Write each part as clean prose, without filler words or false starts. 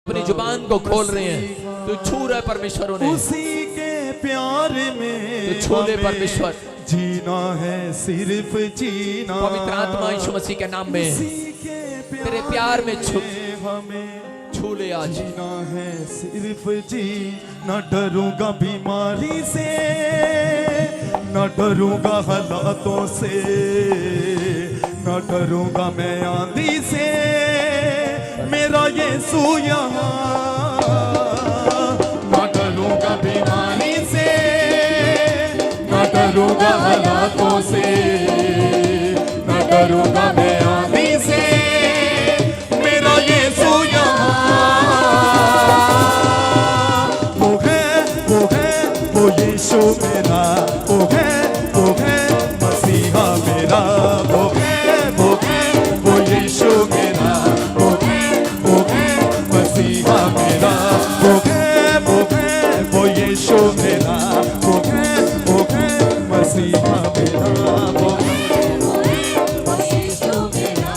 अपनी जुबान को खोल रहे हैं तो छू रहे परमेश्वर उन्हें, उसी के प्यार में तो छू ले परमेश्वर। जीना है सिर्फ जीना, पवित्र आत्मा यीशु मसीह के नाम में उसी के तेरे प्यार में हमें छू ले आज। जीना है सिर्फ जी, न डरूंगा बीमारी से, न डरूंगा हालातों से, न डरूंगा मैं आंधी से, मेरा यीशु यहाँ। न डरूंगा बीमारी से, न डरूंगा हालातों से, न डरूंगा मैं आंधी से, मेरा यीशु वो यीशु मेरा, वो है मसीहा मेरा, वो यीशु मेरा, वो है मसीहा मेरा, वो यीशु मेरा, वो है मसीहा मेरा,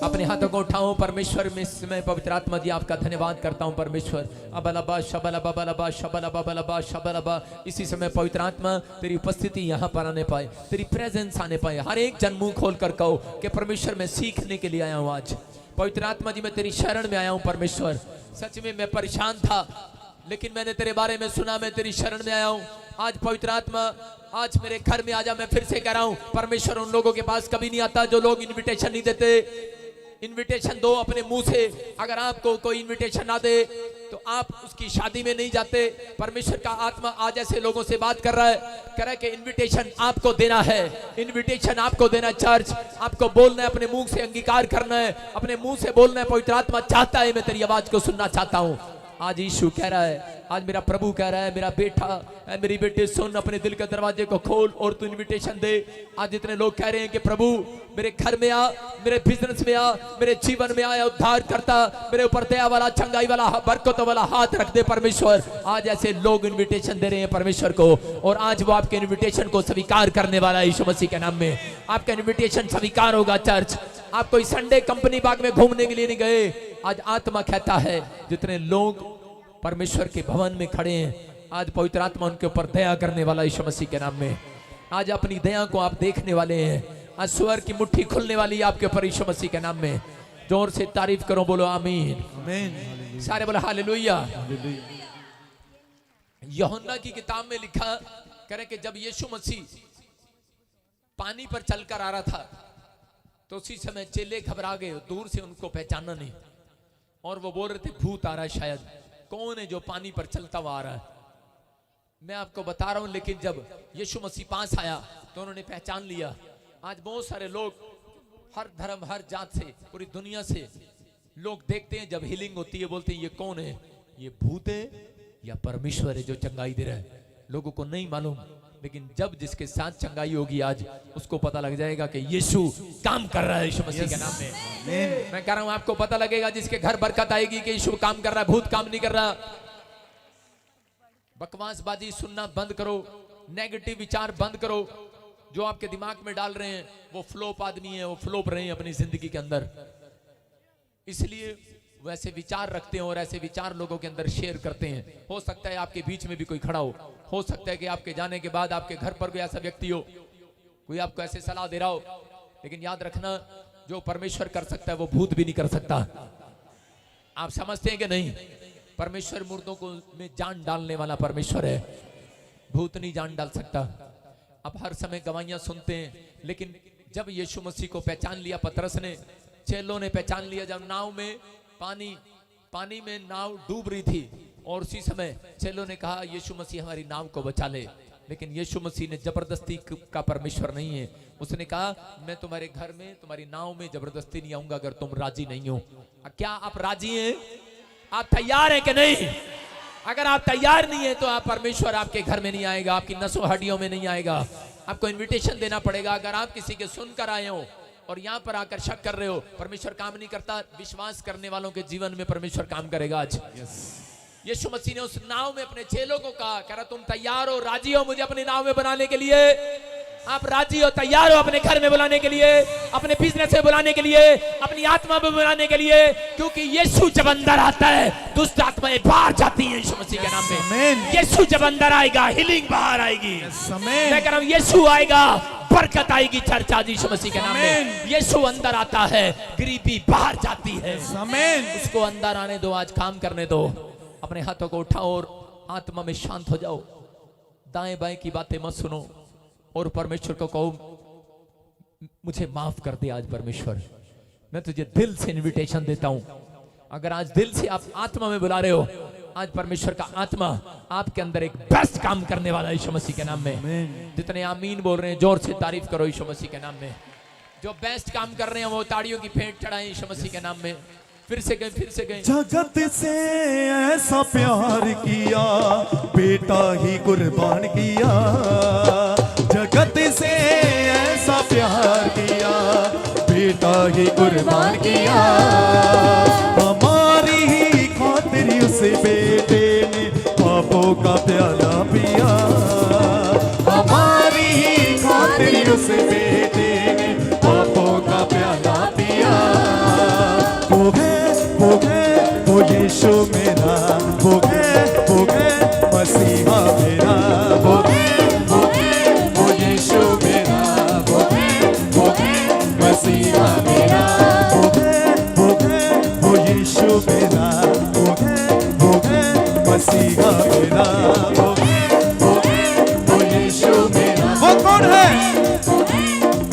अपने हाथों को उठाओ परमेश्वर में, मैं पवित्र आत्मा जी आपका धन्यवाद करता हूं परमेश्वर। अबलबा शबलबा बलबा शबलबा बलबा शबलबा, इसी समय पवित्र आत्मा तेरी उपस्थिति यहाँ पर आने पाए, तेरी प्रेजेंस आने पाए। हर एक जन मुंह खोल कर कहो कि परमेश्वर मैं सीखने के लिए आया हूँ आज। पवित्र आत्मा जी मैं तेरी शरण में आया हूँ परमेश्वर। सच में मैं परेशान था लेकिन मैंने तेरे बारे में सुना, मैं तेरी शरण में आया हूँ आज। पवित्र आत्मा आज मेरे घर में आजा। मैं फिर से कह रहा हूँ परमेश्वर उन लोगों के पास कभी नहीं आता जो लोग इनविटेशन नहीं देते। इनविटेशन दो अपने मुंह से। अगर आपको कोई इनविटेशन ना दे तो आप उसकी शादी में नहीं जाते। परमेश्वर का आत्मा आज ऐसे लोगों से बात कर रहा है, कह रहा है कि इनविटेशन आपको देना है, इनविटेशन आपको देना है। चर्च आपको बोलना है, अपने मुंह से अंगीकार करना है, अपने मुंह से बोलना है। पवित्र आत्मा चाहता है मैं तेरी आवाज को सुनना चाहता हूँ। आज यीशु कह रहा है, आज मेरा प्रभु कह रहा है, मेरा बेटा है, मेरी बेटी सुन, अपने दिल के दरवाजे को खोल और तू इनविटेशन दे। आज इतने लोग कह रहे हैं कि प्रभु मेरे घर में आ, मेरे बिजनेस में आ, मेरे जीवन में आया, उद्धार करता, मेरे ऊपर दया वाला, चंगाई वाला, बरकत वाला हाथ रख दे परमेश्वर। आज ऐसे लोग इनविटेशन दे रहे हैं परमेश्वर को, और आज वो आपके इनविटेशन को स्वीकार करने वाला है यीशु मसीह के नाम में। आपका इनविटेशन स्वीकार होगा। चर्च आप कोई संडे कंपनी बाग में घूमने के लिए नहीं गए। आज आत्मा कहता है जितने लोग परमेश्वर के भवन में खड़े हैं, आज पवित्र आत्मा उनके ऊपर दया करने वाला यीशु मसीह के नाम में। आज अपनी दया को आप देखने वाले हैं। आज स्वर्ग की मुट्ठी खुलने वाली है आपके ऊपर यीशु मसीह के नाम में। जोर से तारीफ करो, बोलो आमीन, आमीन। सारे बोलो हालेलुया। यूहन्ना की किताब में लिखा करे कि जब यीशु मसीह पानी पर चलकर आ रहा था तो उसी समय चेले घबरा गए, दूर से उनको पहचाना नहीं, और वो बोल रहे थे भूत आ रहा है, शायद कौन है जो पानी पर चलता हुआ आ रहा है। मैं आपको बता रहा हूं, लेकिन जब यीशु मसीह पास आया तो उन्होंने पहचान लिया। आज बहुत सारे लोग हर धर्म, हर जात से, पूरी दुनिया से लोग देखते हैं, जब हीलिंग होती है बोलते हैं ये कौन है, ये भूत है या परमेश्वर है जो चंगाई दे रहा है। लोगों को नहीं मालूम, लेकिन जब जिसके साथ चंगाई होगी आज उसको पता लग जाएगा कि यीशु काम कर रहा है यीशु मसीह के नाम में। मैं कह रहा हूं आपको पता लगेगा जिसके घर बरकत आएगी कि यीशु काम कर रहा है, भूत काम नहीं कर रहा। बकवासबाजी सुनना बंद करो, नेगेटिव विचार बंद करो। जो आपके दिमाग में डाल रहे हैं वो फ्लोप आदमी है, वो फ्लोप रहे हैं अपनी जिंदगी के अंदर, इसलिए वैसे विचार रखते हैं और ऐसे विचार लोगों के अंदर शेयर करते हैं। हो सकता है आपके बीच में भी कोई खड़ा हो सकता है कि आपके जाने के बाद आपके घर पर कोई ऐसा व्यक्ति हो, कोई आपको ऐसे सलाह दे रहा हो, लेकिन याद रखना जो परमेश्वर कर सकता है वो भूत भी नहीं कर सकता। आप समझते हैं कि नहीं? परमेश्वर मुर्दों को में जान डालने वाला परमेश्वर है, भूत नहीं जान डाल सकता। आप हर समय गवाहियां सुनते हैं, लेकिन जब यीशु मसीह को पहचान लिया पतरस ने, चेलों ने पहचान लिया, जब नाव में पानी में नाव डूब रही थी और उसी समय चेलों ने कहा यीशु मसीह हमारी नाव को बचा ले, लेकिन यीशु मसीह ने जबरदस्ती का परमेश्वर नहीं है। उसने कहा मैं तुम्हारे घर में, तुम्हारी नाव में जबरदस्ती नहीं आऊंगा अगर तुम राजी नहीं हो। क्या आप राजी हैं? आप तैयार हैं कि नहीं? अगर आप तैयार नहीं है तो आप परमेश्वर आपके घर में नहीं आएगा, आपकी नसों हड्डियों में नहीं आएगा। आपको इन्विटेशन देना पड़ेगा। अगर आप किसी के सुनकर आए हो और यहाँ पर आकर शक कर रहे हो, परमेश्वर काम नहीं करता, विश्वास करने वालों के जीवन में परमेश्वर काम करेगा आज। यीशु मसीह ने उस नाव में अपने चेलों को कहा, कह रहा तुम तैयार हो, राजी हो मुझे अपनी नाव में बनाने के लिए? आप राजी हो, तैयार हो अपने घर में बुलाने के लिए, अपने बिजनेस में बुलाने के लिए, अपनी आत्मा में बुलाने के लिए, क्योंकि यीशु जब अंदर आता है दुष्ट आत्माएं बाहर जाती हैं यीशु मसीह के नाम में। आमीन। यीशु जब अंदर आएगा हीलिंग बाहर आएगी। आमीन। मैं कह रहा हूं यीशु आएगा, बरकत आएगी चर्च आज यीशु मसीह के नाम में। आमीन। यीशु अंदर आता है, गरीबी बाहर जाती है। आमीन। उसको अंदर आने दो, आज काम करने दो। अपने हाथों को उठाओ और आत्मा में शांत हो जाओ। दाएं बाएं की बातें मत सुनो और परमेश्वर को कहो मुझे माफ कर दे आज परमेश्वर। मैं तुझे दिल से इनविटेशन देता हूं। अगर आज दिल से आप आत्मा में बुला रहे हो, आज परमेश्वर का आत्मा आपके अंदर एक बेस्ट काम करने वाला है यीशु मसीह के नाम में। जितने आमीन बोल रहे हैं जोर से तारीफ करो यीशु मसीह के नाम में। जो बेस्ट काम कर रहे हैं वो ताड़ियों की फेंट चढ़ाएं यीशु मसीह के नाम में। फिर से गए, फिर से गए। जगत से ऐसा प्यार किया, बेटा ही कुर्बान किया। जगत से ऐसा प्यार किया, बेटा ही कुर्बान किया। हमारी ही खातिर उस बेटे ने पापों का प्याला पिया। हमारी ही खातिर उस बेटे ने पापों का प्याला पिया। वो यीशु मेरा, वो है मसीहा मेरा। वो यीशु मेरा, वो है मसीहा मेरा। वो यीशु मेरा, वो है मसीहा मेरा। वो यीशु मेरा। वो कौन है?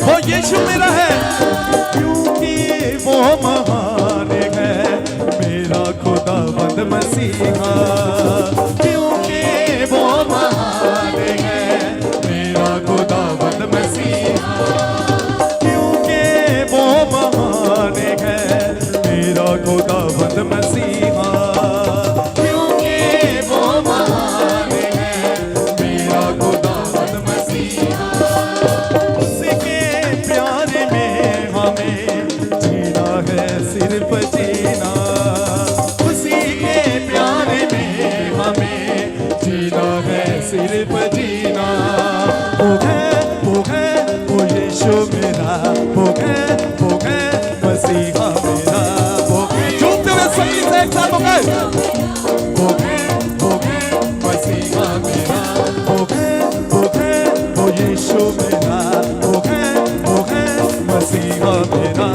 वो यीशु मेरा है, क्योंकि वो महान है मेरा खुदावंद मसीहा। क्योंकि वो महान है मेरा खुदावंद मसीहा। क्योंकि वो महान है मेरा खुदावंद मसीहा। क्योंकि वो महान है मेरा खुदावंद मसीहा। उसके प्यार में हमें जीना है, सिर्फ जीना। उसी के प्यार में हमें जीना है, सिर्फ जीना। वो यीशु मेरा, वो है मसीहा मेरा। झूमते हुए सही से एक साथ वो है मसीहा मेरा। वो यीशु मेरा, वो है मसीहा मेरा।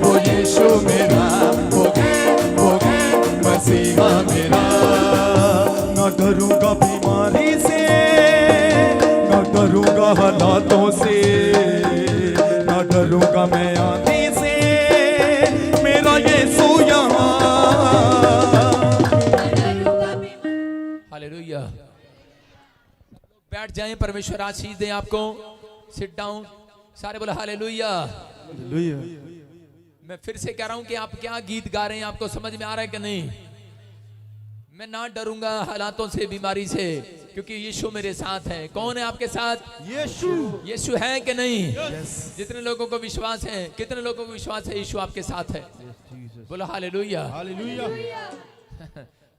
वो यीशु मेरा, वो है मसीहा मेरा। न डरूंगा बीमारी से, न डरूंगा हालातों से, न डरूंगा मैं आंधी से, मेरा यीशु यहाँ। हालेलुया। बैठ जाएं, परमेश्वर आशीष दे आपको। सिट डाउन, सारे बोले हालेलुया। मैं फिर से कह रहा हूं कि आप क्या गीत गा रहे हैं, आपको समझ में आ रहा है कि नहीं? मैं ना डरूंगा हालातों से, बीमारी से, क्योंकि यीशु मेरे साथ है। कौन है आपके साथ? यीशु है कि नहीं? जितने लोगों को विश्वास है, कितने लोगों को विश्वास है यीशु आपके साथ है? बोलो हालेलुया।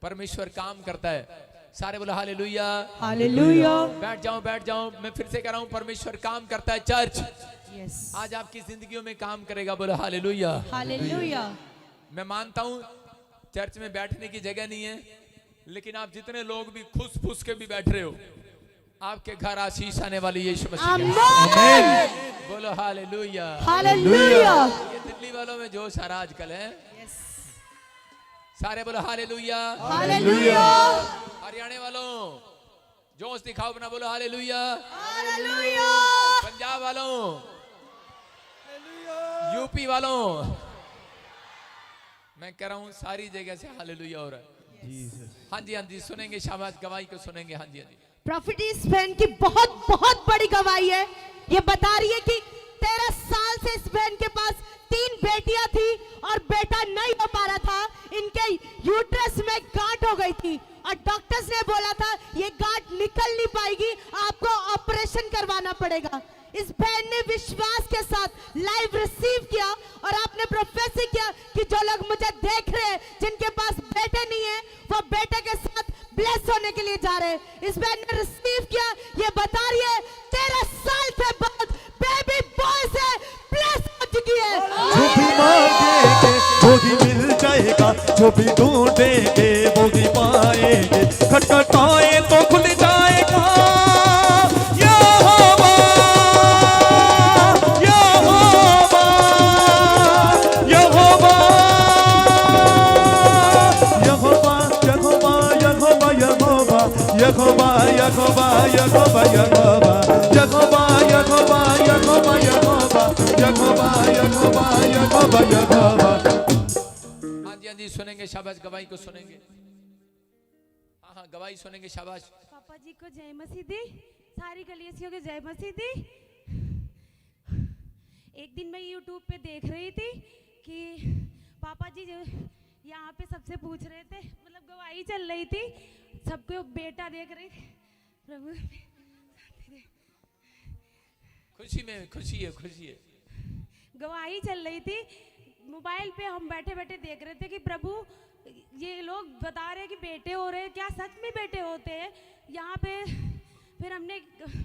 परमेश्वर काम करता है, सारे बोलो हालेलुया। हालेलुया। बैठ जाओ, बैठ जाओ। मैं फिर से कह रहा हूं परमेश्वर काम करता है। चर्च आज आपकी जिंदगियों में काम करेगा। बोलो हालेलुया। हालेलुया। मैं मानता हूं चर्च में बैठने की जगह नहीं है, लेकिन आप जितने लोग भी खुश फुस के भी बैठ रहे हो, आपके घर आशीष आने वाली यीशु मसीह। आमीन। बोलो हालेलुया। हालेलुया। ये दिल्ली वालों में जोश आ रहा आजकल है। सारे बोलो हालेलुया। हालेलुया। हरियाणा वालों जोश दिखाओ अपना, बोलो हालेलुया। हालेलुया। पंजाब वालों, यूपी वालों, मैं कह रहा हूं सारी जगह से हालेलुया हो रहा है। हाँ जी, हाँ जी, सुनेंगे शाबाश, गवाही को सुनेंगे। हाँ जी, हाँ जी। प्रॉफिटिस बहन की बहुत बहुत बड़ी गवाही है। ये बता रही है कि 13 साल से इस बहन के पास 3 बेटियां थी और बेटा नहीं हो पा रहा था। इनके यूट्रस में गांठ हो गई थी और डॉक्टर्स ने बोला था ये गांठ निकल नहीं पाएगी, आपको ऑपरेशन करवाना पड़ेगा। इस बहन ने विश्वास के साथ लाइव रिसीव किया और आपने प्रोफेसी किया कि जो लोग मुझे देख रहे हैं जिनके पास बेटे नहीं है, वो बेटे के साथ ब्लेस होने के लिए जा रहे हैं। इस बहन ने रिसीव किया। ये बता रही है यहोवा यहोवा यहोवा यहोवा यहोवा यहोवा यहोवा यहोवा यहोवा यहोवा यहोवा। हाँ जी सुनेंगे, शाबाश। गवाही को सुनेंगे। हाँ गवाही सुनेंगे, शाबाश। पापा जी को जय मसीह दी, सारी कलीसियों को जय मसीह दी। एक दिन मैं यूट्यूब पे देख रही थी कि पापा जी जो यहाँ पे सबसे पूछ रहे थे, मतलब गवाही चल रही थी, सबको बेटा देख रही थी। प्रभु खुशी में खुशी है, खुशी है। गवाही चल रही थी, मोबाइल पे हम बैठे बैठे देख रहे थे कि प्रभु ये लोग बता रहे हैं कि बेटे हो रहे हैं, क्या सच में बेटे होते हैं यहाँ पे। फिर हमने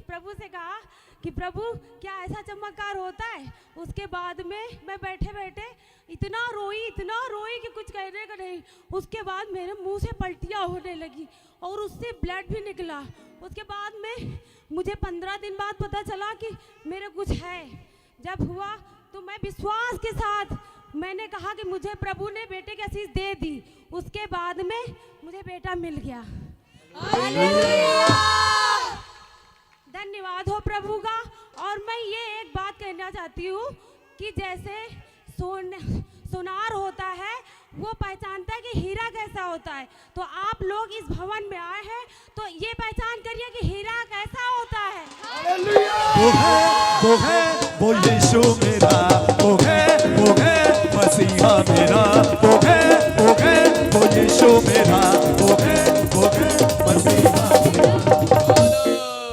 प्रभु से कहा कि प्रभु क्या ऐसा चमत्कार होता है। उसके बाद में मैं बैठे बैठे इतना रोई कि कुछ कहने का नहीं। उसके बाद मेरे मुंह से पलटियाँ होने लगी और उससे ब्लड भी निकला। उसके बाद में मुझे 15 दिन बाद पता चला कि मेरे कुछ है। जब हुआ तो मैं विश्वास के साथ मैंने कहा कि मुझे प्रभु ने बेटे की आशीष दे दी। उसके बाद में मुझे बेटा मिल गया। धन्यवाद हो प्रभु का। और मैं ये एक बात कहना चाहती हूँ कि जैसे सोनार होता है वो पहचानता है कि हीरा कैसा होता है, तो आप लोग इस भवन में आए हैं तो ये पहचान करिए कि हीरा कैसा होता है। वो यीशु मेरा, वो है मसीहा मेरा, वो वो यीशु मेरा, वो मसीहा मेरा।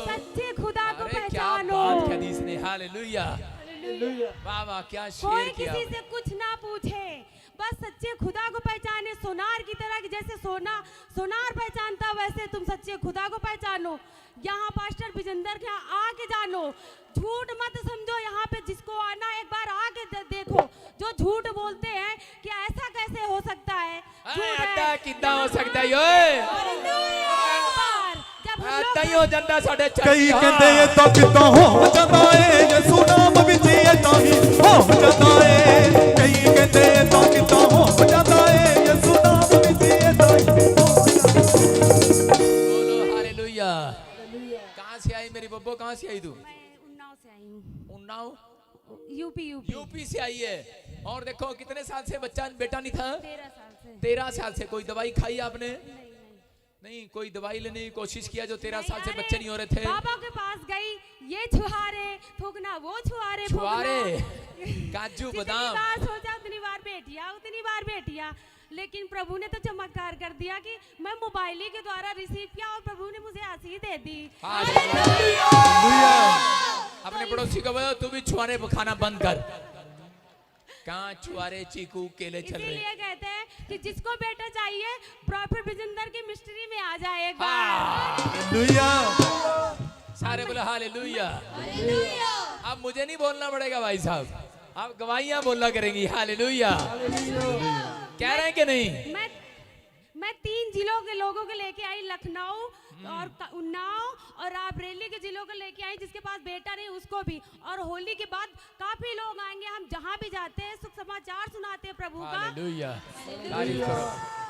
सच्चे खुदा को अरे क्या पहचानो। बात कह दी इसने। हालेलुया, वाह वाह, क्या कोई शेर किया। किसी से कुछ ना पूछे, बस सच्चे खुदा को पहचाने। सोनार की तरह कि जैसे सोनार पहचानता वैसे तुम सच्चे खुदा को पहचानो। यहाँ पास्टर विजेंदर के यहाँ आके जानो, झूठ मत समझो। यहाँ पे जिसको आना एक बार आके देखो। जो झूठ बोलते हैं कि ऐसा कैसे हो सकता है, झूठ है। कितना हो सकता है ये। जब हम लोग तइयो जंदा साडे कई कहते ये तो कितना हो जाता है, यीशु नाम विच ये तो ही हो जाता है। कई कहते ये तो कितना हो जाता है, यीशु नाम विच ये तो ही हो जाता है। बोलो हालेलुया। कहाँ से आई मेरी बब्बो, कहाँ से आई तू? मैं उन्नाव से आई हूँ। उन्नाव, यूपी से आई है। और देखो कितने साल से बच्चा बेटा नहीं था? 13 साल से। 13 साल से। कोई दवाई खाई आपने? नहीं, कोई दवाई लेने की कोशिश किया जो 13 साल से बच्चे नहीं हो रहे थे? पापा के पास गई, ये छुहारे फूकना, वो छुहारे काजू बादाम। सोचा उतनी बार बेटिया, लेकिन प्रभु ने तो चमत्कार कर दिया कि मैं मोबाइल के द्वारा रिसीव किया और प्रभु ने मुझे आशीष दे दी। अपने पड़ोसी को बोलो तू भी छुआरे खाना बंद कर। कहाँ छुआरे चीकू केले चल रहे। इसीलिए कहते हैं कि जिसको बेटा चाहिए प्रॉफिट विजेंदर की मिस्ट्री में आ जाए एक बार। हालेलुया। सारे बोलो हालेलुया। अब मुझे नहीं बोलना पड़ेगा भाई साहब, आप गवाहियां बोलना करेंगी। हालेलुया। कह रहे हैं कि नहीं? मैं 3 जिलों के लोगों को लेके आई, लखनऊ और उन्नाव और रायबरेली के जिलों को लेके आई जिसके पास बेटा नहीं उसको भी। और होली के बाद काफी लोग आएंगे। हम जहाँ भी जाते हैं सुख समाचार सुनाते हैं प्रभु का। हालेलुया।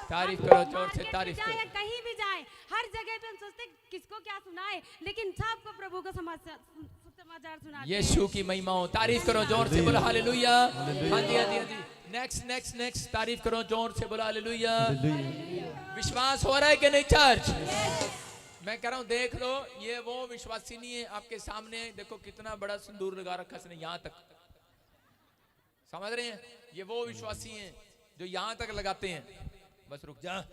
तारीफ करो जोर से, तारीफ करो। कहीं भी जाए, हर जगह पे हम सोचते किसको क्या सुनाए, लेकिन सबको प्रभु का समाचार सुनाते हैं। यीशु की महिमा हो। तारीफ करो जोर से, बोलो हालेलुया। हाँ जी, हाँ जी, हाँ जी। नेक्स्ट तारीफ करो जोर से, बोलो हालेलुया। विश्वास हो रहा है कि नहीं चर्च? मैं कह रहा हूँ देख लो, ये वो विश्वासी नहीं है आपके सामने। देखो कितना बड़ा सिंदूर लगा रखा है इसने यहाँ तक, समझ रहे हैं? ये वो विश्वासी हैं जो यहाँ तक लगाते हैं। बस रुक जा,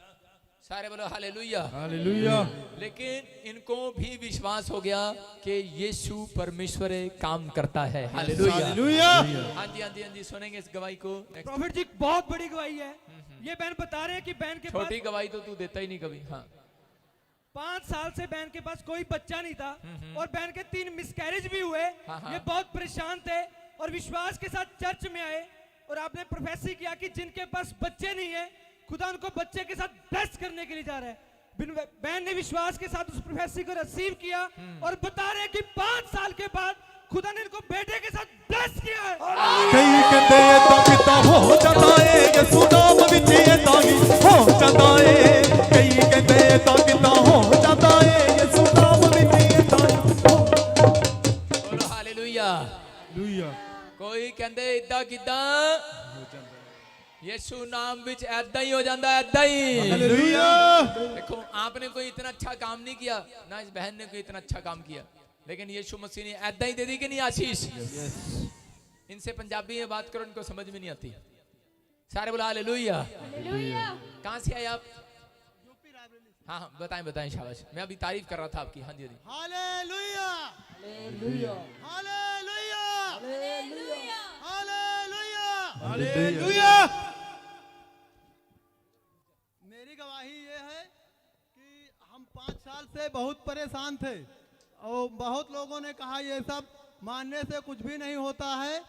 सारे बोलो हालेलुया। हालेलुया। लेकिन इनको भी विश्वास हो गया कि यीशु परमेश्वर काम करता है। हालेलुया। हालेलुया। हाँ जी, हाँ जी, हाँ जी, सुनेंगे इस गवाही को। प्रॉफिट जी बहुत बड़ी गवाही है। ये बहन बता रहे हैं कि बहन के पास छोटी गवाही तो तू देता ही नहीं कभी। हाँ, 5 साल से बहन के पास कोई बच्चा नहीं था और बहन के 3 मिसकैरेज भी हुए। हाँ। ये बहुत परेशान थे और विश्वास के साथ चर्च में आए और आपने प्रोफेसी किया कि जिनके पास बच्चे नहीं है खुदा उनको बच्चे के साथ ब्लेस करने के लिए जा रहा है। बहन ने विश्वास के साथ उस प्रोफेसी को रिसीव किया और बता रहे हैं कि 5 साल के बाद खुदा ने इनको बेटे के साथ ब्लेस किया है। कई कहते ये तो कितना हो जाता है, यीशु नाम विच ये तो ही हो जाता है। कई कहते ये तो कितना हो जाता है, यीशु नाम ਲੂਇਆ ਕੋਈ ਕਹਿੰਦੇ ਇਦਾਂ ਕਿਦਾਂ यीशु नाम विच ऐदा ही हो जाता है, ऐदा ही। हालेलुया। देखो आपने कोई इतना अच्छा काम नहीं किया ना, इस बहन ने कोई इतना अच्छा काम किया, लेकिन यीशु मसीह ने ऐदा ही दे दी कि नहीं आशीष। इनसे पंजाबी में बात करो, इनको समझ में नहीं आती। सारे बोला हालेलुया। कहाँ से आए आप? हाँ हाँ बताएं बताएं, शाबाश। मैं अभी तारीफ कर रहा था आपकी। हाँ जी जी। Hallelujah hallelujah hallelujah hallelujah hallelujah. मेरी गवाही ये है कि हम 5 साल से बहुत परेशान थे और बहुत लोगों ने कहा ये सब मानने से कुछ भी नहीं होता है,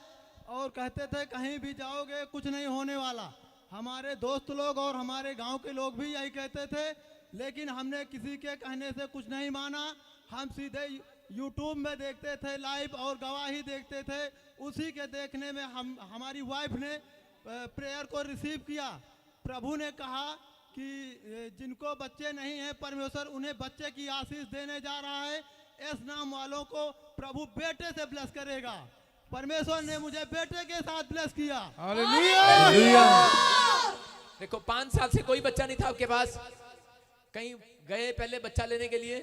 और कहते थे कहीं भी जाओगे कुछ नहीं होने वाला। हमारे दोस्त लोग और हमारे गांव के लोग भी यही कहते थे, लेकिन हमने किसी के कहने से कुछ नहीं माना। हम सीधे यूट्यूब में देखते थे लाइव और गवाही देखते थे। उसी के देखने में हमारी वाइफ ने प्रेयर को रिसीव किया। प्रभु ने कहा कि जिनको बच्चे नहीं हैं परमेश्वर उन्हें बच्चे की आशीष देने जा रहा है। इस नाम वालों को प्रभु बेटे से ब्लेस करेगा। परमेश्वर ने मुझे बेटे के साथ ब्लेस किया। हालेलुया। देखो 5 साल से कोई बच्चा नहीं था आपके पास, कहीं गए पहले बच्चा लेने के लिए?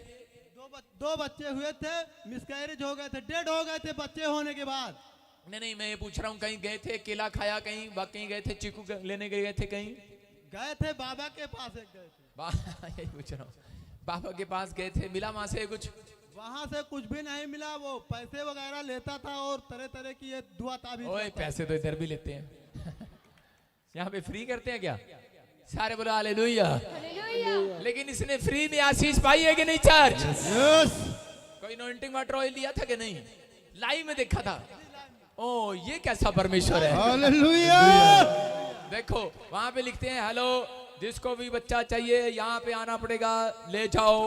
दो बच्चे हुए थे, मिसकैरेज हो गए थे, डेड हो गए थे बच्चे होने के बाद। नहीं मैं ये पूछ रहा हूँ, कहीं गए थे केला खाया, कहीं गए थे चीकू लेने गए थे, कहीं गए थे बाबा के पास एक गए थे। यही पूछ रहा हूँ, बाबा के पास गए थे, मिला वहां से कुछ? वहां से कुछ भी नहीं मिला। वो पैसे वगैरह लेता था और तरह तरह की ये दुआ ताबीज। ओए पैसे तो इधर भी लेते हैं यहाँ पे फ्री करते हैं क्या? सारे बोलो हालेलुया। लेकिन इसने फ्री में आशीष पाई है कि नहीं चर्च? कोई अनॉइंटिंग वाटर ऑयल लिया था कि नहीं? लाइव में देखा था। ओ ये कैसा परमेश्वर है। हालेलुया। देखो वहां पे लिखते हैं हेलो, जिसको भी बच्चा चाहिए यहाँ पे आना पड़ेगा, ले जाओ।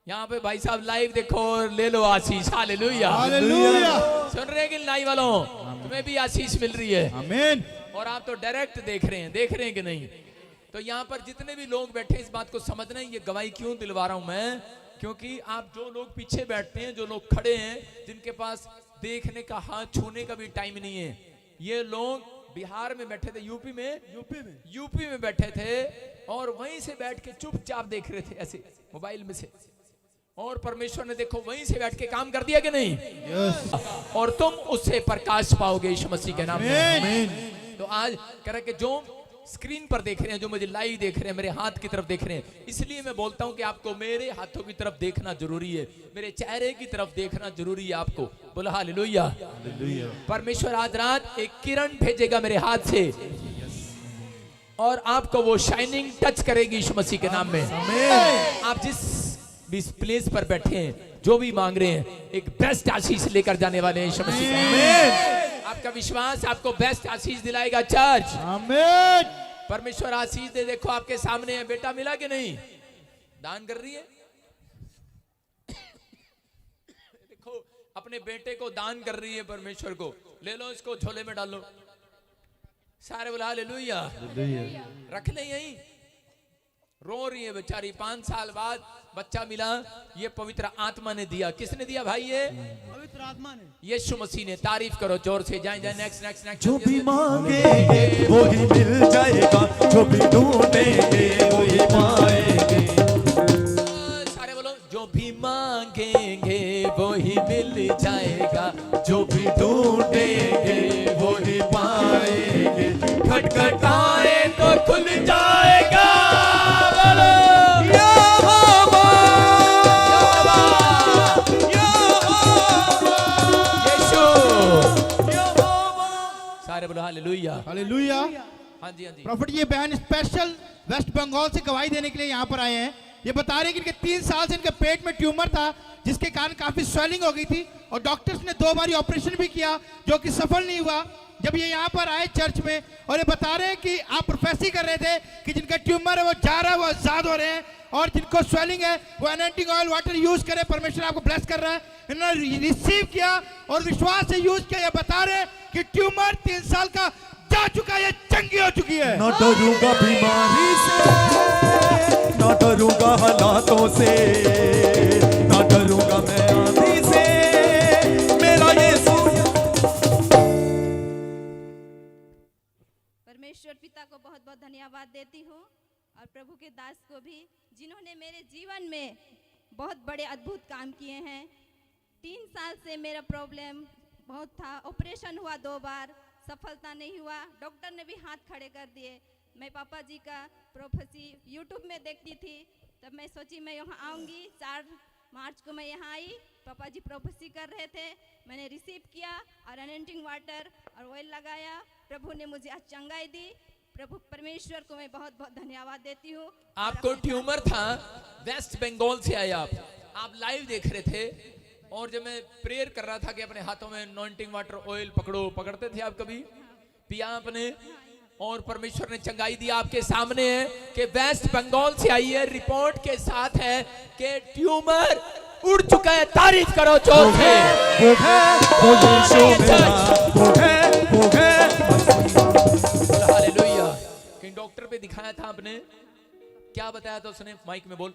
यहाँ पे भाई साहब लाइव देखो और ले लो आशीष। हालेलुया। हालेलुया। सुन रहे हैं कि लाइव वालों, तुम्हें भी आशीष मिल रही है। आमीन। और आप तो डायरेक्ट देख रहे हैं कि नहीं? तो यहाँ पर जितने भी लोग बैठे इस बात को समझना है, ये गवाही क्यों दिलवा रहा हूं मैं, क्योंकि आप जो लोग पीछे बैठते हैं, जो लोग खड़े हैं, जिनके पास देखने का हाथ छूने का भी टाइम नहीं है, ये लोग बिहार में बैठे थे, यूपी में बैठे थे और वहीं से बैठ के चुपचाप देख रहे थे ऐसे मोबाइल में से, और परमेश्वर ने देखो वहीं से बैठ के काम कर दिया कि नहीं? और तुम उससे प्रकाश पाओगे यीशु मसीह के नाम में। तो आज कह के जो स्क्रीन पर देख रहे हैं, जो मुझे लाइव देख रहे हैं, मेरे हाथ की तरफ देख रहे हैं, इसलिए मैं बोलता हूं कि आपको मेरे हाथों की तरफ देखना जरूरी है, मेरे चेहरे की तरफ देखना जरूरी है आपको। बोला हालेलुया। परमेश्वर आज रात एक किरण भेजेगा मेरे हाथ से और आपको वो शाइनिंग टच करेगी यीशु मसीह के नाम में। आप जिस प्लेस पर बैठे हैं, जो भी मांग रहे हैं, एक बेस्ट आशीष लेकर जाने वाले हैं यीशु मसीह। आपका विश्वास आपको बेस्ट आशीष दिलाएगा चर्च। आमीन। परमेश्वर आशीष दे। देखो आपके सामने है, बेटा मिला कि नहीं? दान कर रही है देखो अपने बेटे को दान कर रही है परमेश्वर को। ले लो इसको, झोले में डालो। सारे बोला हालेलुया। रख ले यहीं। रो रही है बेचारी, 5 साल बाद बच्चा मिला, ये पवित्र आत्मा ने दिया। किसने दिया भाई? ये पवित्र आत्मा ने, यीशु मसीह ने। तारीफ करो जोर से। जाए नेक्स्ट। जो भी मांगेंगे वो ही मिल जाएगा, जो भी ढूंढेंगे वो ही पाएंगे। सारे बोलो, जो भी मांगेंगे वो ही मिल जाएगा, जो भी ढूंढेंगे वो ही पाएंगे। खटखटाए तो खुल जाएगा। हालेलुया। हालेलुया। हाँ जी। प्रॉफिट ये बहन स्पेशल वेस्ट बंगाल से गवाही देने के लिए यहाँ पर आए हैं। ये बता रहे हैं कि इनके 3 साल से इनके पेट में ट्यूमर था, जिसके कारण काफी स्वेलिंग हो गई थी और डॉक्टर्स ने 2 बार ऑपरेशन भी किया, जो कि सफल नहीं हुआ। जब ये यहाँ पर आए चर्च में, और ये बता रहे हैं कि आप प्रोफेसी कर रहे थे कि जिनका ट्यूमर है वो जा रहा है, वो आजाद हो रहे हैं, और जिनको स्वेलिंग है वो एनॉइंटिंग ऑयल वाटर यूज करे। परमेश्वर आपको ब्लेस कर रहा है। इन्होंने रिसीव किया और विश्वास से यूज किया। ये बता रहे कि ट्यूमर 3 साल का जा चुका है, चंगी हो चुकी है। ना डरूंगा बीमारी से, ना डरूंगा हालातों से, ना डरूंगा मैं आंधी से। धन्यवाद देती हूँ और प्रभु के दास को भी, जिन्होंने मेरे जीवन में बहुत बड़े अद्भुत काम किए हैं। 3 साल से मेरा प्रॉब्लम बहुत था, ऑपरेशन हुआ 2 बार, सफलता नहीं हुआ, डॉक्टर ने भी हाथ खड़े कर दिए। मैं पापा जी का प्रोफेसी यूट्यूब में देखती थी, तब मैं सोची मैं यहाँ आऊँगी। 4 मार्च को मैं यहाँ आई, पापा जी प्रोफेसी कर रहे थे, मैंने रिसीव किया और अनॉइंटिंग वाटर और ऑयल लगाया। प्रभु ने मुझे आज चंगाई दी। प्रभु परमेश्वर को मैं बहुत बहुत धन्यवाद देती हूँ। आपको ट्यूमर था, वेस्ट बंगाल से आए आप लाइव देख रहे थे, और जब मैं प्रेयर कर रहा था कि अपने हाथों में अनॉइंटिंग वाटर ऑयल पकड़ो, पकड़ते थे आप कभी? पिया आपने, और परमेश्वर ने चंगाई दी। आपके सामने है कि वेस्ट बंगाल से आई है, रिपोर्ट के साथ है कि ट्यूमर उड़ चुका है। तारीफ करो जोर से। वो है वो यीशु मेरा, वो है हालेलुया। कहीं डॉक्टर पे दिखाया था आपने, क्या बताया था उसने? माइक में बोल।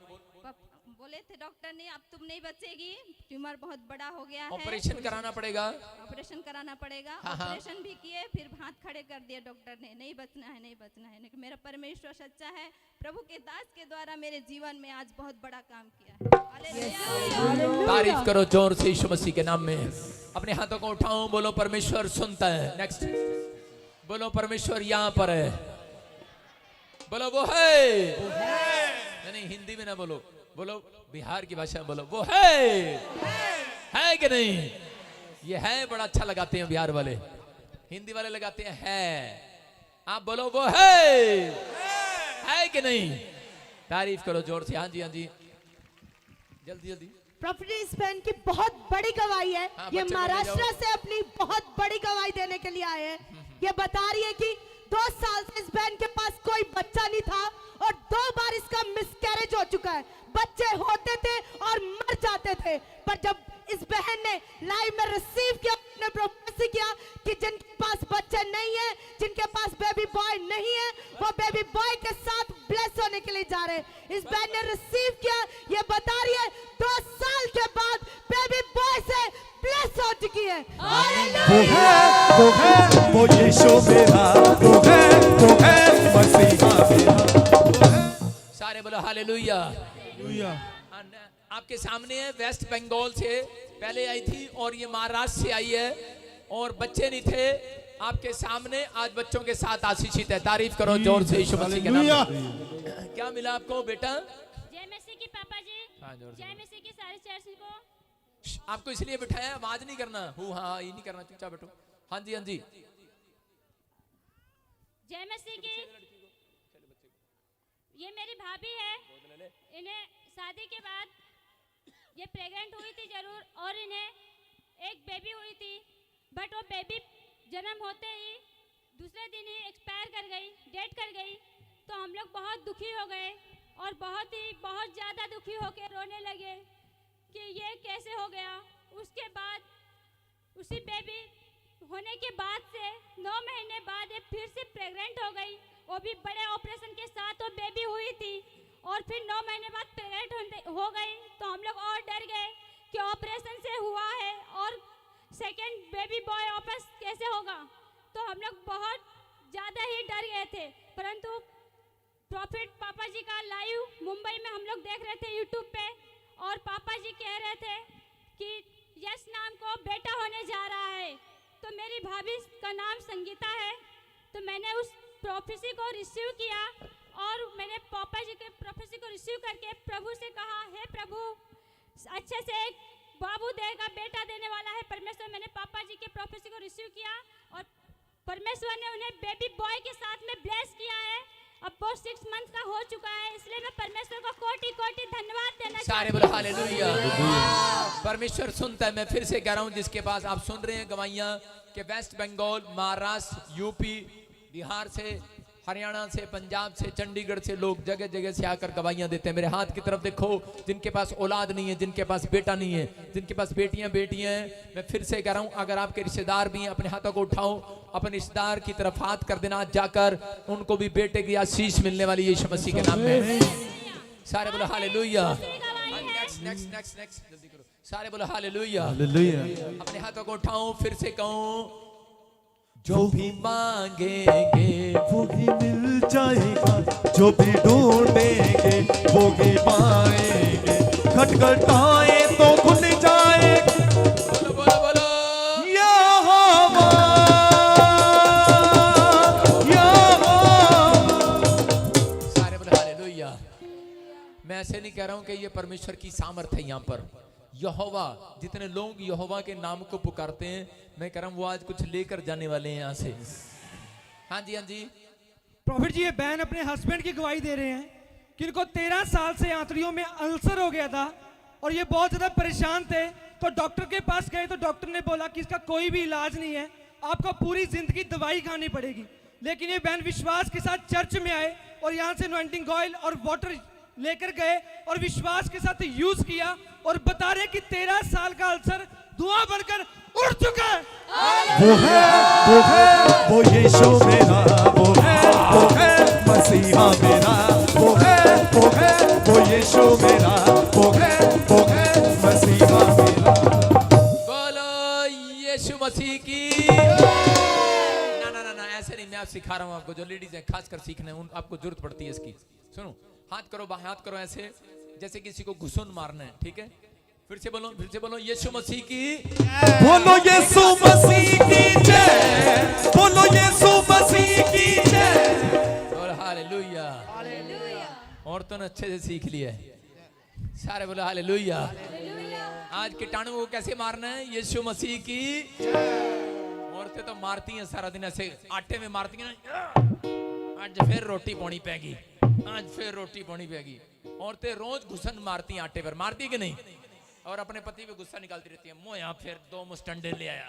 बोले थे डॉक्टर ने अब तुम नहीं बचेगी, ट्यूमर बहुत बड़ा हो गया है, ऑपरेशन कराना पड़ेगा। ऑपरेशन कराना पड़ेगा। हाँ। ऑपरेशन भी किए, फिर हाथ खड़े कर दिए डॉक्टर ने, नहीं बचना है, नहीं बचना है। लेकिन मेरा परमेश्वर सच्चा है, प्रभु के दास के द्वारा मेरे जीवन में आज बहुत बड़ा काम किया है। हालेलुया। तारीफ करो जोर से यीशु मसीह के नाम में। अपने हाथों को उठाओ, बोलो परमेश्वर सुनता है। नेक्स्ट बोलो परमेश्वर यहाँ पर है। बोलो वो है। नहीं, हिंदी में ना बोलो, बोलो बिहार की भाषा में बोलो, वो है कि नहीं? ये है बड़ा अच्छा लगाते हैं बिहार वाले, हिंदी वाले लगाते हैं है। आप बोलो वो है कि नहीं? तारीफ करो जोर से। हाँ जी, हाँ जी, जल्दी जल्दी। प्रॉपर्टी इस बहन की बहुत बड़ी गवाही है। हाँ, ये बच्चे को ले महाराष्ट्र जाओ। से अपनी बहुत बड़ी गवाही देने के लिए आए हैं। ये बता रही है कि 2 साल से इस बहन के पास कोई बच्चा नहीं था और 2 बार इसका मिसकैरेज हो चुका है। बच्चे होते थे और मर जाते थे, पर जब इस बहन ने लाइव में रिसीव किया, अपने प्रोफेसी किया कि जिनके पास बच्चे नहीं है, जिनके पास बेबी बॉय नहीं है, वो बेबी बॉय के साथ ब्लेस होने के लिए जा रहे हैं। इस बहन ने रिसीव किया, ये बता रही है 2 साल के बाद बेबी बॉय से ब्लेस हो चुकी है। वो यीशु मेरा, वो है मसीहा मेरा। सारे बोलो हालेलुया। आपके सामने है, वेस्ट बंगाल से पहले आई थी और ये महाराष्ट्र से आई है, और बच्चे नहीं थे। आपके सामने आज बच्चों के साथ आशीषित है। तारीफ करो जोर से यीशु मसीह के नाम में। क्या मिला आपको बेटा? जय मसीह की पापा जी। हाँ, जोर से। जय मसीह की सारी चर्च को। आपको इसलिए बिठाया, आवाज नहीं करना, हाँ ये नहीं करना, चुपचाप बैठो। हाँ जी, हाँ जी। जय मसीह की। ये मेरी भाभी है, इन्हें शादी के बाद ये प्रेग्नेंट हुई थी जरूर, और इन्हें एक बेबी हुई थी, बट वो बेबी जन्म होते ही दूसरे दिन ही एक्सपायर कर गई, डेथ कर गई। तो हम लोग बहुत दुखी हो गए और बहुत ज़्यादा दुखी होकर रोने लगे कि ये कैसे हो गया। उसके बाद उसी बेबी होने के बाद से 9 महीने बाद ये फिर से प्रेग्नेंट हो गई, वो भी बड़े ऑपरेशन के साथ वो बेबी हुई थी, और फिर 9 महीने बाद प्रेग्नेंट हो गई। तो हम लोग और डर गए कि ऑपरेशन से हुआ है और सेकेंड बेबी बॉय वापस कैसे होगा। तो हम लोग बहुत ज़्यादा ही डर गए थे, परंतु प्रॉफिट पापा जी का लाइव मुंबई में हम लोग देख रहे थे यूट्यूब पे, और पापा जी कह रहे थे कि यश नाम को बेटा होने जा रहा है। तो मेरी भाभी का नाम संगीता है, तो मैंने उस प्रोफेसी को रिसीव किया, और मैंने पापा जी के प्रोफेसी को रिसीव करके प्रभु से कहा, हे प्रभु अच्छे से एक बाबू देगा, बेटा देने वाला है परमेश्वर। मैंने पापा जी के प्रोफेसी को रिसीव किया और परमेश्वर ने उन्हें बेबी बॉय के साथ में ब्लेस किया है। अब वो 6 मंथ का हो चुका है, इसलिए मैं परमेश्वर को कोटि कोटि धन्यवाद देना सारे चाहती बोलो हूँ। हालेलुया। परमेश्वर सुनता है। मैं फिर से कह रहा हूं, जिसके पास आप सुन रहे हैं गवाहियां कि वेस्ट बंगाल, महाराष्ट्र, यूपी, बिहार से, हरियाणा से, पंजाब से, चंडीगढ़ से लोग जगह जगह से आकर गवाहियां देते हैं। मेरे हाथ की तरफ देखो, जिनके पास औलाद नहीं है, जिनके पास बेटा नहीं है, जिनके पास बेटियां हैं। मैं फिर से कह रहा हूं, अगर आपके रिश्तेदार भी हैं, अपने हाथों को उठाओ, अपने रिश्तेदार की तरफ हाथ कर देना, जाकर उनको भी बेटे की आशीष मिलने वाली यीशु मसीह के नाम में। सारे बोलो हालेलुया। नेक्स्ट जल्दी करो। सारे बोलो हालेलुया। हालेलुया। अपने हाथों को उठाओ, फिर से कहूं, जो भी मांगेंगे वो ही मिल जाएगा, जो भी ढूंढेंगे वो ही पाएंगे। खटखटाए तो खुल जाएगा। बोलो बोलो बोलो। यहोवा, यहोवा। सारे बोले हालेलुया। मैं ऐसे नहीं कह रहा हूं कि ये परमेश्वर की सामर्थ है यहाँ पर। यहोवा, जितने लोग यहोवा के नाम को पुकारते हैं, मैं कह रहा हूं वो आज कुछ लेकर जाने वाले हैं यहाँ से। हाँ जी हाँ जी। प्रॉफिट जी, ये बहन अपने हस्बैंड की गवाही दे रहे हैं कि इनको 13 साल से आंतड़ियों में अल्सर हो गया था और ये बहुत ज्यादा परेशान थे। तो डॉक्टर के पास गए तो डॉक्टर ने बोला कि इसका कोई भी इलाज नहीं है, आपको पूरी जिंदगी दवाई खानी पड़ेगी। लेकिन ये बहन विश्वास के साथ चर्च में आए और यहाँ से अनॉइंटिंग ऑयल और वाटर लेकर गए और विश्वास के साथ यूज किया और बता रहे कि 13 साल का अल्सर धुआं बनकर उड़ चुका है। वो यीशु मेरा, वो है मसीहा मेरा, वो यीशु मेरा, वो है मसीहा मेरा। बोलो यीशु मसीह की। ना ना ना ना, ऐसे नहीं। मैं आप सिखा रहा हूँ आपको, जो लेडीज है खासकर सीखने, उन आपको जरूरत पड़ती है इसकी। सुनो, हाथ करो, हाथ करो ऐसे जैसे किसी को घुसून मारना है, ठीक है? फिर से बोलो यीशु मसीह की। बोलो यीशु मसीह की जय, बोलो यीशु मसीह की जय। और हालेलुया। औरतों ने अच्छे से सीख लिया है। सारे बोलो हालेलुया। आज कीटाणु को कैसे मारना है? यीशु मसीह की। औरतें तो मारती हैं सारा दिन, ऐसे आटे में मारती हैं ना, आज फिर रोटी पानी पैगी, आज फिर रोटी पानी पैगी। औरतें रोज घुसन मारती हैं आटे पर, मारती कि नहीं? और अपने पति पे गुस्सा निकालती रहती है, मोया फिर 2 मुस्टंडे ले आया,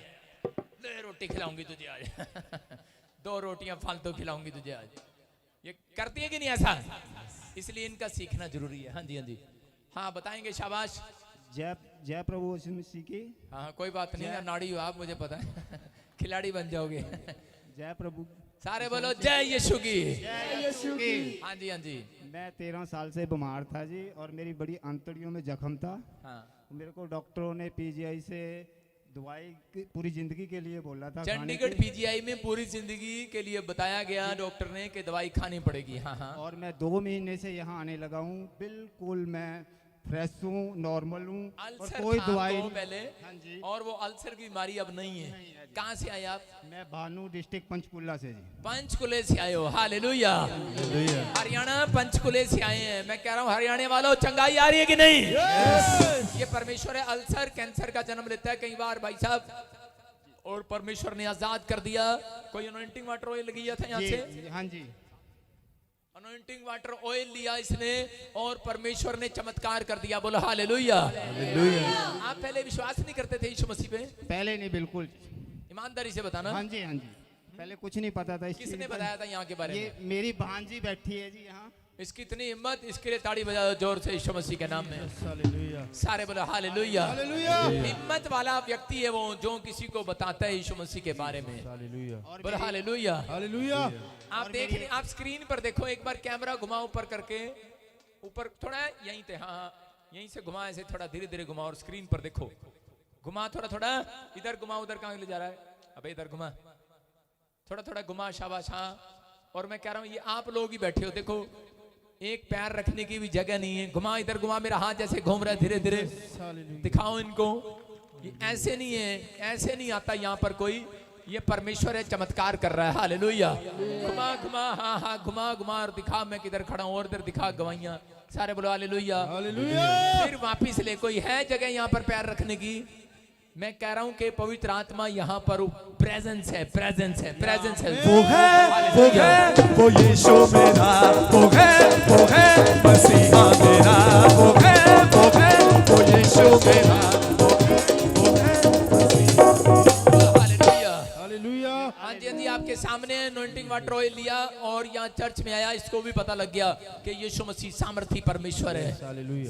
ले रोटी खिलाऊंगी तुझे आज। 2 रोटियां फालतू खिलाऊंगी तुझे आज। ये करती है कि नहीं ऐसा? इसलिए इनका सीखना जरूरी है। हाँ जी हाँ जी। हाँ बताएंगे, शाबाश। जय जय प्रभु यीशु मसीह की। हाँ कोई बात नहीं, नाड़ी हो आप, मुझे पता है। खिलाड़ी बन जाओगे। जय प्रभु। सारे बोलो जय यीशु की। जय यीशु की। हाँ जी हाँ जी। मैं 13 साल से बीमार था जी, और मेरी बड़ी आंतड़ियों में जख्म था। हाँ। मेरे को डॉक्टरों ने पीजीआई से दवाई पूरी जिंदगी के लिए बोला था। चंडीगढ़ पीजीआई में पूरी जिंदगी के लिए बताया गया डॉक्टर ने कि दवाई खानी पड़ेगी। हाँ हाँ। और मैं 2 महीने से यहाँ आने लगा हूँ, बिल्कुल मैं फ्रेश हूँ, नॉर्मल हूँ, और अल्सर कोई था दवाई तो नहीं। पहले। हाँ जी। और वो अल्सर की बीमारी अब नहीं है। कहाँ से आए आप? मैं भानु डिस्ट्रिक्ट पंचकुला से जी। पंचकुले से आए हो। हालेलुया। हरियाणा पंचकुले से आए हैं। मैं कह रहा हूँ हरियाणा वालों, चंगाई आ रही है कि नहीं? ये परमेश्वर है। अल्सर कैंसर का जन्म लेता है कई बार भाई साहब, और परमेश्वर ने आजाद कर दिया। कोई अनॉइंटिंग वाटर ऑयल लिया था यहाँ से? हाँ जी। अनॉइंटिंग वाटर ऑयल लिया इसने और परमेश्वर ने चमत्कार कर दिया। बोलो हालेलुया। आप पहले विश्वास नहीं करते थे यीशु मसीह पे? पहले नहीं, बिल्कुल। ईमानदारी से बताना। हाँ जी हाँ जी। पहले कुछ नहीं पता था। किसने बताया था यहाँ के बारे में? ये मेरी भांजी बैठी है जी यहाँ। इसकी इतनी हिम्मत, इसके लिए ताड़ी बजाओ जोर से यीशु मसीह के नाम में। सारे बोलो हालेलुया। हिम्मत वाला व्यक्ति है वो, जो किसी को बताता है यीशु मसीह के बारे में। बोलो हालेलुया। आप स्क्रीन पर देखो एक बार, कैमरा घुमाओ ऊपर करके, ऊपर थोड़ा यहीं थे। हाँ यहीं से घुमा, ऐसे थोड़ा धीरे धीरे घुमाओ और स्क्रीन पर देखो। घुमा थोड़ा थोड़ा, इधर घुमा, उधर कहाँ ले जा रहा है? अबे इधर घुमा, थोड़ा थोड़ा घुमा, शाबाश। हाँ। और मैं कह रहा हूँ ये आप लोग ही बैठे हो, देखो एक पैर रखने की भी जगह नहीं है। घुमा, इधर घुमा, मेरा हाथ जैसे घूम रहा है, धीरे धीरे दिखाओ इनको। ये ऐसे नहीं है, ऐसे नहीं आता यहाँ पर कोई। ये परमेश्वर है, चमत्कार कर रहा है। हालेलुया। घुमा घुमा, हाँ हाँ घुमा घुमा और दिखा मैं किधर खड़ा हूँ, और इधर दिखा गवाइयाँ। सारे बोलो हालेलुया। फिर वापिस ले, कोई है जगह यहाँ पर पैर रखने की? मैं कह रहा हूं कि पवित्र आत्मा यहाँ पर प्रेजेंस है, प्रेजेंस है, प्रेजेंस है। वो यीशु मेरा, वो है मसीहा मेरा, वो यीशु मेरा, हालेलुया। हाँ जी हाँ जी। आपके सामने अनॉइंटिंग वाटर ऑयल लिया और यहाँ चर्च में आया, इसको भी पता लग गया कि यीशु मसीह सामर्थी परमेश्वर है।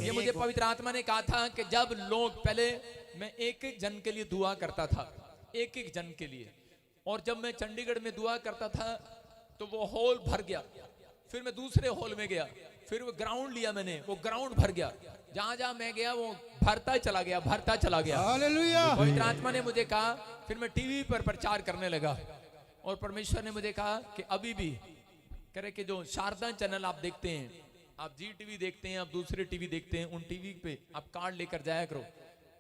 ये मुझे पवित्र आत्मा ने कहा था कि जब लोग, पहले मैं एक एक जन के लिए दुआ करता था, एक एक जन के लिए, और जब मैं चंडीगढ़ में दुआ करता था तो वो हॉल भर गया। फिर मैं दूसरे हॉल में गया, फिर वो ग्राउंड लिया मैंने, वो ग्राउंड भर गया। जहां जहां मैं गया वो भरता चला गया, भरता चला गया। हालेलुया। पवित्र आत्मा ने मुझे कहा, फिर मैं टीवी पर प्रचार करने लगा और परमेश्वर ने मुझे कहा कि अभी भी करे कि जो शारदा चैनल आप देखते हैं, आप जी टीवी देखते हैं, आप दूसरे टीवी देखते हैं, उन टीवी पे आप कार्ड लेकर जाया करो,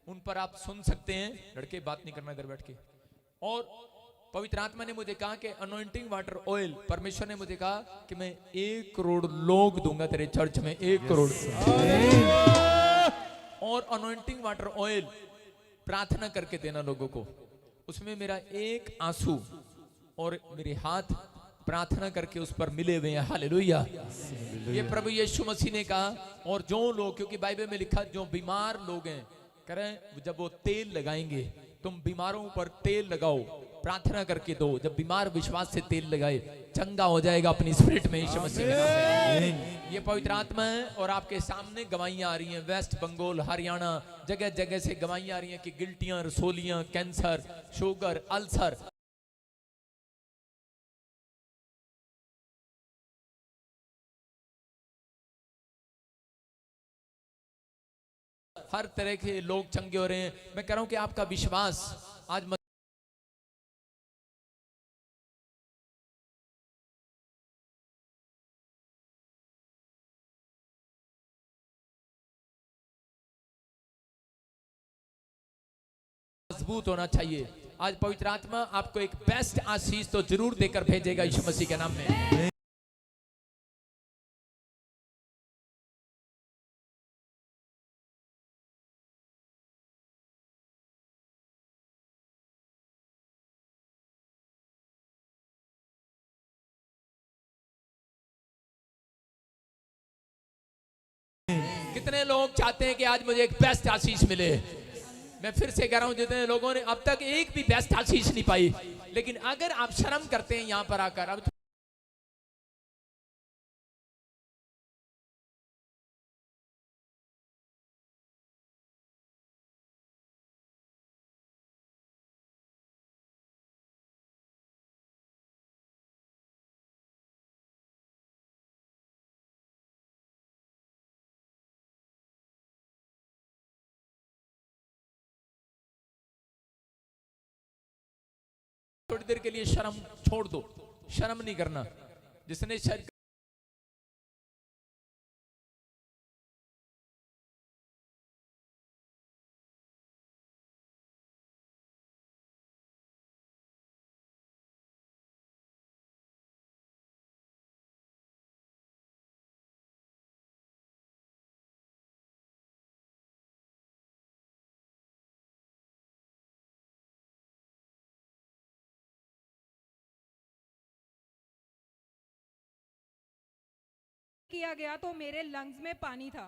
उन पर आप सुन सकते हैं। लड़के बात नहीं करना इधर बैठ के। और पवित्र आत्मा ने मुझे कहा कि अनॉइंटिंग वाटर ऑयल, परमेश्वर ने मुझे कहा कि मैं 1 करोड़ लोग दूंगा तेरे चर्च में, 1 करोड़। और अनॉइंटिंग वाटर ऑयल प्रार्थना करके देना लोगों को, उसमें मेरा एक आंसू और मेरे हाथ प्रार्थना करके उस पर मिले हुए हैं। हालेलुया। ये प्रभु यीशु मसीह ने कहा। और जो लोग, क्योंकि बाइबल में लिखा जो बीमार लोग हैं, करें जब वो तेल लगाएंगे, तुम बीमारों पर तेल लगाओ, प्रार्थना करके दो। जब बीमार विश्वास से तेल लगाए, चंगा हो जाएगा अपनी स्पिरिट में यीशु मसीह के नाम में। ये पवित्र आत्मा है। और आपके सामने गवाहियां आ रही हैं, वेस्ट बंगाल, हरियाणा, जगह जगह से गवाहियां आ रही हैं कि गिल्टियां, रसोलियां, कैंसर, शुगर, अल्सर, हर तरह के लोग चंगे हो रहे हैं। मैं कह रहा हूं कि आपका विश्वास आज मजबूत होना चाहिए। आज पवित्र आत्मा आपको एक बेस्ट आशीष तो जरूर देकर भेजेगा यीशु मसीह के नाम में। कितने लोग चाहते हैं कि आज मुझे एक बेस्ट आशीष मिले? मैं फिर से कह रहा हूं, जितने लोगों ने अब तक एक भी बेस्ट आशीष नहीं पाई, लेकिन अगर आप शर्म करते हैं यहां पर आकर, अब थोड़ी देर के लिए शर्म छोड़ दो, शर्म नहीं करना। जिसने शर्म किया गया तो मेरे लंग्स में पानी था।